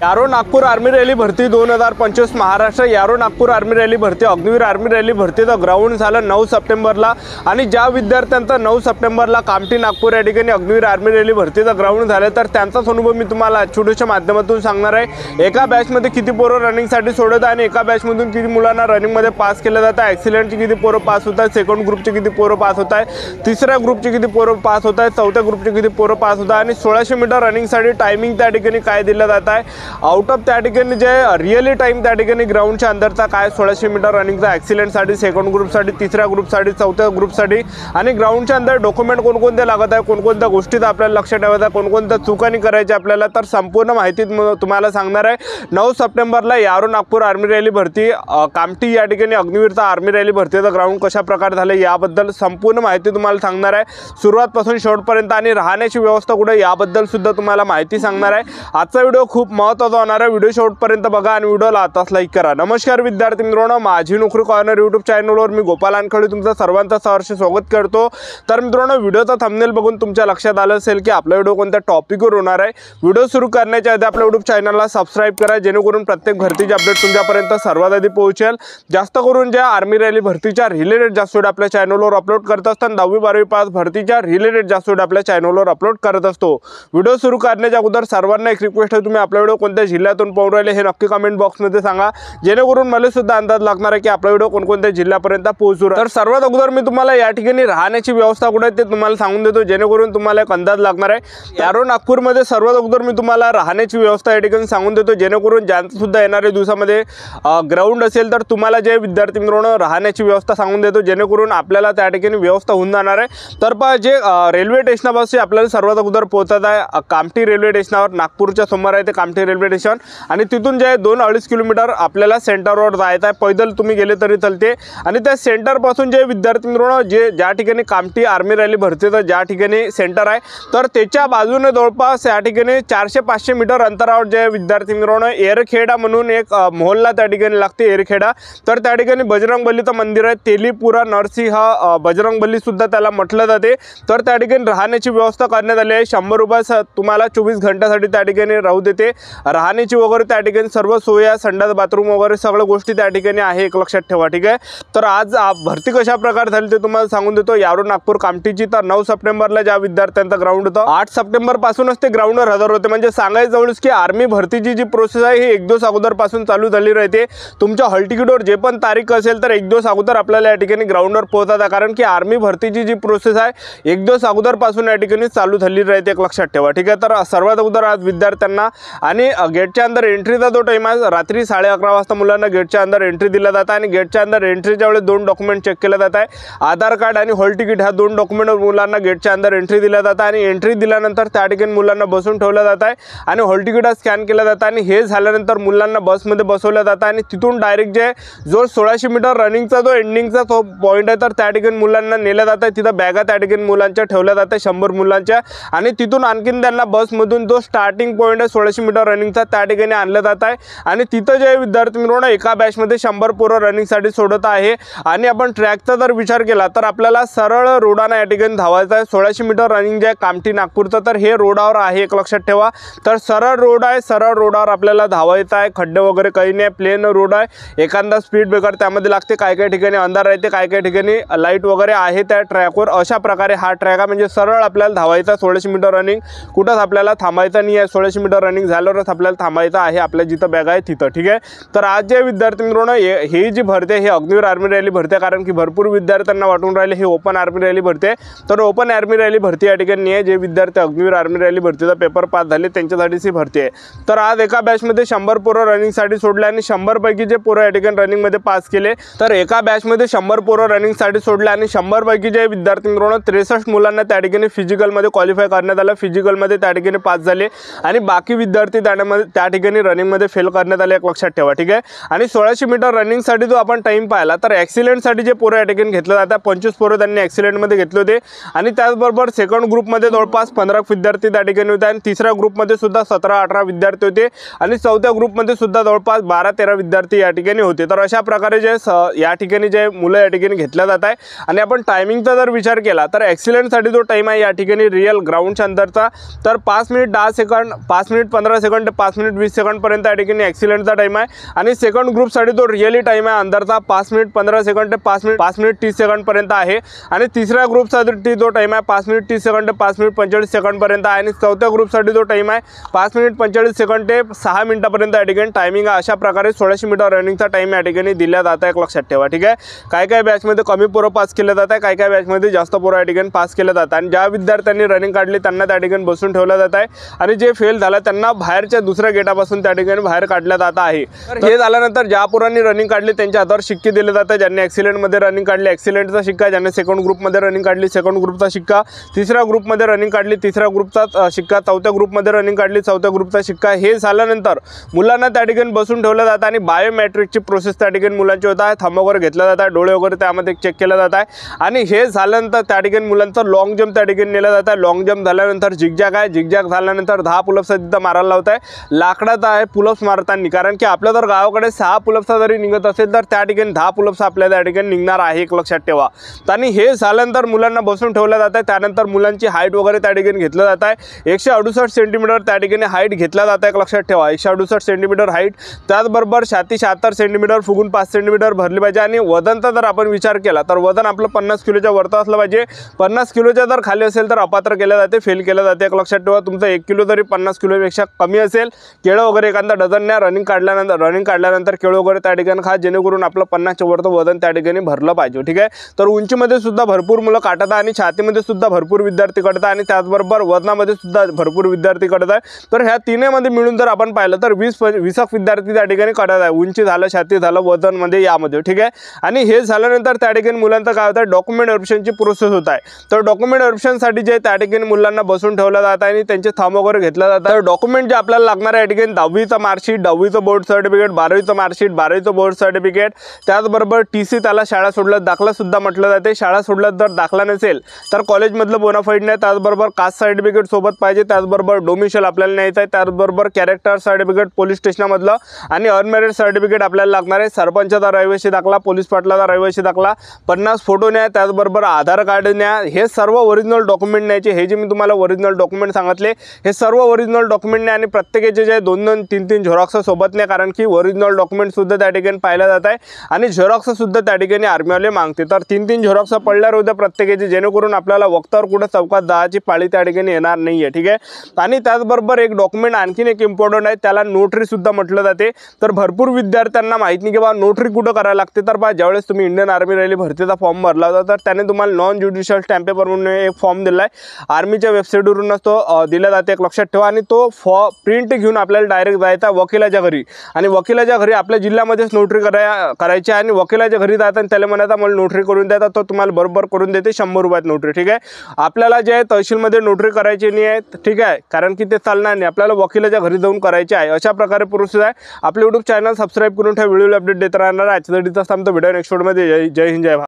यारो Nagpur army rally भरती 2025 महाराष्ट्र यारो नागपूर आर्मी रॅली भरती अग्निवीर आर्मी रॅली भरतीचं ग्राउंड झालं 9 सप्टेंबरला आणि ज्या विद्यार्थ्यांचं 9 सप्टेंबरला कामठी नागपूर या ठिकाणी अग्निवीर आर्मी रॅली भरतीचं ग्राउंड झालं तर त्यांचाच अनुभव मी तुम्हाला छोट्याशा माध्यमातून सांगणार आहे। एका बॅचमध्ये किती पोरं रनिंगसाठी सोडत आणि एका बॅचमधून किती मुलांना रनिंगमध्ये पास केलं जातं, ॲक्सिलेंटची किती पोरं पास होत आहेत, सेकंड ग्रुपची किती पोरं पास होत आहेत, तिसऱ्या ग्रुपची किती पोरं पास होत आहेत, चौथ्या ग्रुपची किती पोरं पास होत आहेत आणि 1600 मीटर रनिंगसाठी टायमिंग त्या ठिकाणी काय दिलं जात आहे। आउट ऑफ त्या ठिकाणी जे रिअली टाइम त्या ठिकाणी ग्राउंडच्या अंदरचा काय 1600 मीटर रनिंगचा ॲक्सिलेंटसाठी, सेकंड ग्रुपसाठी, तिसऱ्या ग्रुपसाठी, चौथ्या ग्रुपसाठी आणि ग्राउंडच्या अंदर डॉक्युमेंट कोणकोणते लागत आहे, कोणकोणत्या गोष्टी आपल्याला लक्षात ठेवायच्या, कोणकोणत्या चुकांनी करायच्या आपल्याला, तर संपूर्ण माहिती तुम्हाला सांगणार आहे। 9 सप्टेंबरला यारो नागपूर आर्मी रॅली भरती कामठी या ठिकाणी अग्निवीरचा आर्मी रॅली भरतीचं ग्राउंड कशा प्रकारे झालं याबद्दल संपूर्ण माहिती तुम्हाला सांगणार आहे, सुरुवातपासून शेवटपर्यंत आणि राहण्याची व्यवस्था कुठे याबद्दल सुद्धा तुम्हाला माहिती सांगणार आहे। आजचा व्हिडिओ खूप महत्त्वाचा होणार आहे, व्हिडिओ शेवटपर्यंत बघा आणि व्हिडिओला आताच लाईक करा। नमस्कार विद्यार्थी मित्रांनो, माझी नोकरी कॉर्नर यूट्यूब चॅनलवर मी गोपाल अनखळे तुमचं सर्वांचं सहर्ष स्वागत करतो। तर मित्रांनो, व्हिडिओचा थंबनेल बघून तुमच्या लक्षात आलं असेल की आपला व्हिडिओ कोणत्या टॉपिकवर होणार आहे। व्हिडिओ सुरू करण्याच्या आधी आपल्या यूट्यूब चॅनलला सबस्क्राइब करा जेणेकरून प्रत्येक भरतीचे अपडेट तुमच्यापर्यंत सर्वात आधी पोहोचेल। जास्त करून ज्या आर्मी रॅली भरतीच्या रिलेटेड जास्त व्हिडिओ आपल्या चॅनलवर अपलोड करत असताना 10वी 12वी पास भरतीच्या रिलेटेड जास्त व्हिडिओ आपल्या चॅनलवर अपलोड करत असतो। व्हिडिओ सुरू करण्याच्या अगोदर सर्वांना एक रिक्वेस्ट आहे, तुम्ही आपला व्हिडिओ कोणत्या जिल्ह्यातून पाहून राहिले हे नक्की कमेंट बॉक्समध्ये सांगा जेणेकरून मला सुद्धा अंदाज लागणार आहे की आपला व्हिडिओ कोणकोणत्या जिल्ह्यापर्यंत पोहोचू। तर सर्वात अगोदर मी तुम्हाला या ठिकाणी राहण्याची व्यवस्था कुठे आहे ते तुम्हाला सांगून देतो जेणेकरून तुम्हाला एक अंदाज लागणार आहे। यारो नागपूरमध्ये सर्वात अगोदर मी तुम्हाला राहण्याची व्यवस्था या ठिकाणी सांगून देतो जेणेकरून ज्यांचं सुद्धा येणाऱ्या दिवसामध्ये ग्राउंड असेल तर तुम्हाला जे विद्यार्थी मित्रांनो राहण्याची व्यवस्था सांगून देतो जेणेकरून आपल्याला त्या ठिकाणी व्यवस्था होऊन जाणार आहे। तर जे रेल्वे स्टेशनपासून आपल्याला सर्वात अगोदर पोहोचत आहे कामठी रेल्वे स्टेशनवर, नागपूरच्या समोर आहे ते कामठी रेल्वे स्टेशन आणि तिथून जे 2-2.5 किलोमीटर आपल्याला सेंटरवर जायचं आहे, पैदल तुम्ही गेले तरी चालते। आणि त्या सेंटरपासून जे विद्यार्थी मित्रांनो ज्या ठिकाणी कामठी आर्मी रॅली भरतीचं ज्या ठिकाणी सेंटर आहे तर त्याच्या बाजूने जवळपास या ठिकाणी 400-500 मीटर अंतरावर जे विद्यार्थी मित्रांनो एरखेडा म्हणून एक मोहल्ला त्या ठिकाणी लागते एरखेडा, तर त्या ठिकाणी बजरंगबलीचं मंदिर आहे, तेलीपुरा नरसिंह बजरंगबली सुद्धा त्याला म्हटलं जाते। तर त्या ठिकाणी राहण्याची व्यवस्था करण्यात आली आहे, 100 रुपये तुम्हाला 24 घंट्यासाठी त्या ठिकाणी राहू देते। राहण्याची वगैरे त्या ठिकाणी सर्व सोया, संडास बाथरूम वगैरे सगळ्या गोष्टी त्या ठिकाणी आहे, एक लक्षात ठेवा, ठीक आहे। तर आज भरती कशा प्रकारे झाली ते तुम्हाला सांगून देतो। यारो नागपूर कामठीची तर 9 सप्टेंबरला ज्या विद्यार्थ्यांचा ग्राउंड होतं 8 सप्टेंबर पासूनच ते ग्राउंडवर हजर होते। म्हणजे सांगायचं जवळच की आर्मी भरतीची जी प्रोसेस आहे ही 1 दिवस अगोदरपासून चालू झाली राहते। तुमच्या हॉल तिकीटवर जे पण तारीख असेल तर 1 दिवस अगोदर आपल्याला या ठिकाणी ग्राउंडवर पोहोचायचं, कारण की आर्मी भरतीची जी प्रोसेस आहे 1 दिवस अगोदरपासून या ठिकाणी चालू झाली राहते, एक लक्षात ठेवा, ठीक आहे। तर सर्वात अगोदर आज विद्यार्थ्यांना आणि गेटच्या अंदर एंट्रीचा जो टाइम आहे रात्री 11:30 वाजता मुलांना गेटच्या अंदर एंट्री दिला जातं आणि गेटच्या अंदर एंट्रीच्या वेळेस 2 डॉक्युमेंट चेक केलं जात आहे, आधार कार्ड आणि हॉल तिकीट, ह्या 2 डॉक्युमेंटवर मुलांना गेटच्या अंदर एंट्री दिला जातं आणि एंट्री दिल्यानंतर त्या ठिकाणी मुलांना बसून ठेवलं जात आहे आणि हॉल तिकीट स्कॅन केलं जातं आणि हे झाल्यानंतर मुलांना बसमध्ये बसवलं जातं आणि तिथून डायरेक्ट जो 1600 मीटर रनिंगचा जो एंडिंगचा तो पॉईंट आहे तर त्या ठिकाणी मुलांना नेलं जातं आहे। तिथं बॅगा त्या ठिकाणी मुलांच्या ठेवल्या जातात 100 मुलांच्या आणि तिथून आणखीन त्यांना बसमधून जो स्टार्टिंग पॉईंट आहे 1600 मीटर रनिंगचा त्या ठिकाणी आणलं जात आहे आणि तिथं जे विद्यार्थी मित्रांनो एका बॅचमध्ये 100 पोरं रनिंगसाठी सोडत आहे आणि आपण ट्रॅकचा जर विचार केला तर आपल्याला सरळ रोडानं या ठिकाणी धावायचं आहे। 1600 मीटर रनिंग जे आहे कामठी नागपूरचं तर हे रोडावर आहे, एक लक्षात ठेवा। तर सरळ रोड आहे, सरळ रोडावर आपल्याला धावायचं आहे, खड्डे वगैरे काही नाही, प्लेन रोड आहे। एखादा स्पीड ब्रेकर त्यामध्ये लागते, काही ठिकाणी अंधार राहते, काही ठिकाणी लाईट वगैरे आहे त्या ट्रॅकवर। अशा प्रकारे हा ट्रॅक आहे, म्हणजे सरळ आपल्याला धावायचा 1600 मीटर रनिंग, कुठंच आपल्याला थांबायचं नाही आहे। 1600 मीटर रनिंग झाल्यावरच आपल्याला थांबायचं आहे आपल्या जिथं बॅग आहे तिथं, ठीक आहे। तर आज जे विद्यार्थी मित्रांनो ही जी भरती आहे ही अग्निवीर आर्मी रॅली भरती आहे, कारण की भरपूर विद्यार्थ्यांना वाटून राहिले हे ओपन आर्मी रॅली भरती आहे, तर ओपन आर्मी रॅली भरती या ठिकाणी आहे। जे विद्यार्थी अग्निवीर आर्मी रॅली भरतीचा पेपर पास झाले त्यांच्यासाठीच ही भरती आहे। तर आज एका बॅचमध्ये 100 पोरं रनिंगसाठी सोडले आणि 100 पैकी जे पोरं या ठिकाणी रनिंगमध्ये पास केले, तर एका बॅचमध्ये 100 पोरं रनिंगसाठी सोडले आणि 100 पैकी जे विद्यार्थी मित्रांनो 63 मुलांना त्या ठिकाणी फिजिकलमध्ये क्वालिफाय करण्यात आलं, फिजिकलमध्ये त्या ठिकाणी पास झाले आणि बाकी विद्यार्थी त्या ठिकाणी रनिंगमध्ये फेल करण्यात आले, एक लक्षात ठेवा, ठीक आहे। आणि 1600 मीटर रनिंगसाठी जो आपण टाइम पाहिला तर ॲक्सिलेंटसाठी जे पोरं या ठिकाणी घेतलं जातं 25 पोरं त्यांनी ॲक्सिलेंटमध्ये घेतले होते आणि त्याचबरोबर सेकंड ग्रुपमध्ये जवळपास 15 विद्यार्थी त्या ठिकाणी होते आणि तिसऱ्या ग्रुपमध्ये सुद्धा 17-18 विद्यार्थी होते आणि चौथ्या ग्रुपमध्ये सुद्धा जवळपास 12-13 विद्यार्थी या ठिकाणी होते। तर अशा प्रकारे जे या ठिकाणी जे मुलं या ठिकाणी घेतल्या जात आहे आणि आपण टायमिंगचा जर विचार केला तर ॲक्सिलेंटसाठी जो टाइम आहे या ठिकाणी रिअल ग्राउंडच्या अंदरचा तर 5 मिनिट 10 सेकंड 5 मिनिट 15 सेकंड ते 5 मिनिट 20 सेकंडपर्यंत या ठिकाणी ॲक्सिलेंटचा टाईम आहे आणि सेकंड ग्रुपसाठी तो रिअली टाईम आहे अंदरचा 5 मिनिट 15 सेकंड ते 5 मिनिट 30 सेकंडपर्यंत आहे आणि तिसऱ्या ग्रुपसाठी जो टाईम आहे 5 मिनिट 30 सेकंड ते 5 मिनिट 45 सेकंडपर्यंत आहे आणि चौथ्या ग्रुपसाठी जो टाईम आहे 5 मिनिट 45 सेकंड ते 6 मिनिटापर्यंत या ठिकाणी टायमिंग आहे। अशा प्रकारे 1600 मीटर रनिंगचा टाईम या ठिकाणी दिला जात आहे, एक लक्षात ठेवा, ठीक आहे। काय बॅचमध्ये कमी पोरं पास केलं जात आहे, काय बॅचमध्ये जास्त पोरं या ठिकाणी पास केलं जातं आणि ज्या विद्यार्थ्यांनी रनिंग काढली त्यांना त्या ठिकाणी बसून ठेवलं जात आहे आणि जे फेल झालं त्यांना बाहेरच्या दुसऱ्या गेटापासून त्या ठिकाणी बाहेर काढलं जात आहे। तर हे झाल्यानंतर ज्या पोरांनी रनिंग काढली त्यांच्या हातावर शिक्के दिले जातात, ज्यांनी ॲक्सिलेंटमध्ये रनिंग काढली ॲक्सिलेंटचा शिक्का, ज्यांनी सेकंड ग्रुपमध्ये रनिंग काढली सेकंड ग्रुपचा शिक्का, तिसऱ्या ग्रुपमध्ये रनिंग काढली तिसऱ्या ग्रुपचा शिक्का, चौथ्या ग्रुपमध्ये रनिंग काढली चौथ्या ग्रुपचा शिक्का। हे झाल्यानंतर मुलांना त्या ठिकाणी बसून ठेवलं जातं आणि बायोमॅट्रिकची प्रोसेस त्या ठिकाणी मुलांची होत आहे, थंब वगैरे घेतला जात आहे, डोळे वगैरे त्यामध्ये चेक केलं जात आहे आणि हे झाल्यानंतर त्या ठिकाणी मुलांचं लॉंग जंप त्या ठिकाणी नेलं जात आहे। लॉंग जंप झाल्यानंतर झिगझॅग आहे, झिगझॅग झाल्यानंतर 10 पुलअप्स तिथं मारायला लावत आहे, लाकडाचा आहे पुलअप्स मारताना, कारण की आपल्या जर गावाकडे 6 पुलअप्स जरी निघत असेल तर त्या ठिकाणी 10 पुलअप्स आपल्या त्या ठिकाणी निघणार आहे, एक लक्षात ठेवा। आणि हे झाल्यानंतर मुलांना बसून ठेवलं जात आहे, त्यानंतर मुलांची हाईट वगैरे त्या ठिकाणी घेतलं जात आहे। 168 सेंटीमीटर त्या ठिकाणी हाईट घेतला जात आहे, एक लक्षात ठेवा, 168 सेंटीमीटर हाईट, त्याचबरोबर छाती 76 सेंटीमीटर फुगून 5 सेंटीमीटर भरली पाहिजे आणि वजनचा जर आपण विचार केला तर वजन आपलं 50 किलोच्या वरती असलं पाहिजे, 50 किलोच्या जर खाली असेल तर अपात्र केलं जाते, फेल केलं जाते, एक लक्षात ठेवा। तुमचं 1 किलो जरी 50 किलोपेक्षा कमी असेल, केळं वगैरे एखादा डझन न्या, रनिंग काढल्यानंतर केळं वगैरे त्या ठिकाणी खा, जेणेकरून आपलं 50च्या वरचं वजन त्या ठिकाणी भरलं पाहिजे, ठीक आहे। तर उंचीमध्ये सुद्धा भरपूर मुलं काढतात आणि छातीमध्ये सुद्धा भरपूर विद्यार्थी काढतात आणि त्याचबरोबर वजनामध्ये सुद्धा भरपूर विद्यार्थी काढत आहे। तर ह्या तिन्हीमध्ये मिळून जर आपण पाहिलं तर 20 विद्यार्थी त्या ठिकाणी काढत आहे, उंची झालं, छाती झालं, वजनमध्ये यामध्ये, ठीक आहे। आणि हे झाल्यानंतर त्या ठिकाणी मुलांचं काय होतं, डॉक्युमेंट व्हेरिफिकेशनची प्रोसेस होत आहे। तर डॉक्युमेंट व्हेरिफिकेशनसाठी जे त्या ठिकाणी मुलांना बसून ठेवलं जातं आणि त्यांचे थंब वगैरे घेतलं जातं। तर डॉक्युमेंट जे आपल्याला लागणार आहे या ठिकाणी 10वीचं मार्कशीट, 10वीचं बोर्ड सर्टिफिकेट, 12वीचं मार्कशीट, 12वीचं बोर्ड सर्टिफिकेट, त्याचबरोबर TC, त्याला शाळा सोडल्यास दाखला सुद्धा म्हटलं जाते। शाळा सोडल्यास जर दाखला नसेल तर कॉलेजमधलं बोनाफाईड नाही, त्याचबरोबर कास्ट सर्टिफिकेट सोबत पाहिजे, त्याचबरोबर डोमिशियल आपल्याला न्यायचं आहे, त्याचबरोबर कॅरेक्टर सर्टिफिकेट पोलीस स्टेशनमधलं आणि अनमॅरिड सर्टिफिकेट आपल्याला लागणार आहे। सरपंचाचा रहिवासी दाखला, पोलीस पाटलाचा रहिवासी दाखला, 50 फोटो न्या, त्याचबरोबर आधार कार्ड न्या, हे सर्व ओरिजिनल डॉक्युमेंट न्यायचे। हे जे मी तुम्हाला ओरिजिनल डॉक्युमेंट सांगितले हे सर्व ओरिजिनल डॉक्युमेंट न्या आणि प्रत्येकाचे जे 2-2, 3-3 झेरॉक्स सोबत न्या, कारण की ओरिजिनल डॉक्युमेंट सुद्धा त्या ठिकाणी पाहिलं जात आहे आणि झेरॉक्स सुद्धा त्या ठिकाणी आर्मीवाले मागते। तर 3-3 झेरॉक्स पडल्यावर होत्या प्रत्येकाचे, जेणेकरून आपल्याला वक्तावर कुठं चौकात जायची पाळी त्या ठिकाणी येणार नाही आहे, ठीक आहे। आणि त्याचबरोबर एक डॉक्युमेंट आणखीन एक इम्पॉर्टंट आहे, त्याला नोटरी सुद्धा म्हटलं जाते। तर भरपूर विद्यार्थ्यांना माहिती नाही की बा नोटरी कुठं करायला लागते। तर बा ज्यावेळेस तुम्ही इंडियन आर्मी रॅली भरतीचा फॉर्म भरला होता तर त्याने तुम्हाला नॉन ज्युडिशियल स्टॅम्प पेपर म्हणून एक फॉर्म दिला आहे, आर्मीच्या वेबसाईटवरूनच तो दिला जाते, एक लक्षात ठेवा। आणि तो प्रिंट घेऊन आपल्याला डायरेक्ट जायचा वकिलाच्या घरी आणि वकिलाच्या घरी आपल्या जिल्ह्यामध्येच नोटरी करायची आणि वकिलाच्या घरी जाता आणि त्याला म्हणायचं मला नोटरी करून द्या, तर तो तुम्हाला बरोबर करून देते 100 रुपयात नोटरी, ठीक आहे। आपल्याला जे आहे तहसीलमध्ये नोटरी करायची नाही आहे, ठीक आहे, कारण की ते चालणार नाही, आपल्याला वकिलाच्या घरी जाऊन करायचे आहे। अशा प्रकारे प्रोसेस आहे। आपले YouTube चॅनल सबस्क्राईब करून ठेवा, व्हिडिओ अपडेट देत राहणार आहे। आजच्या व्हिडिओचा थांबतो, व्हिडिओ नेक्स्ट व्हिडिओमध्ये। जय हिंद, जय भारत।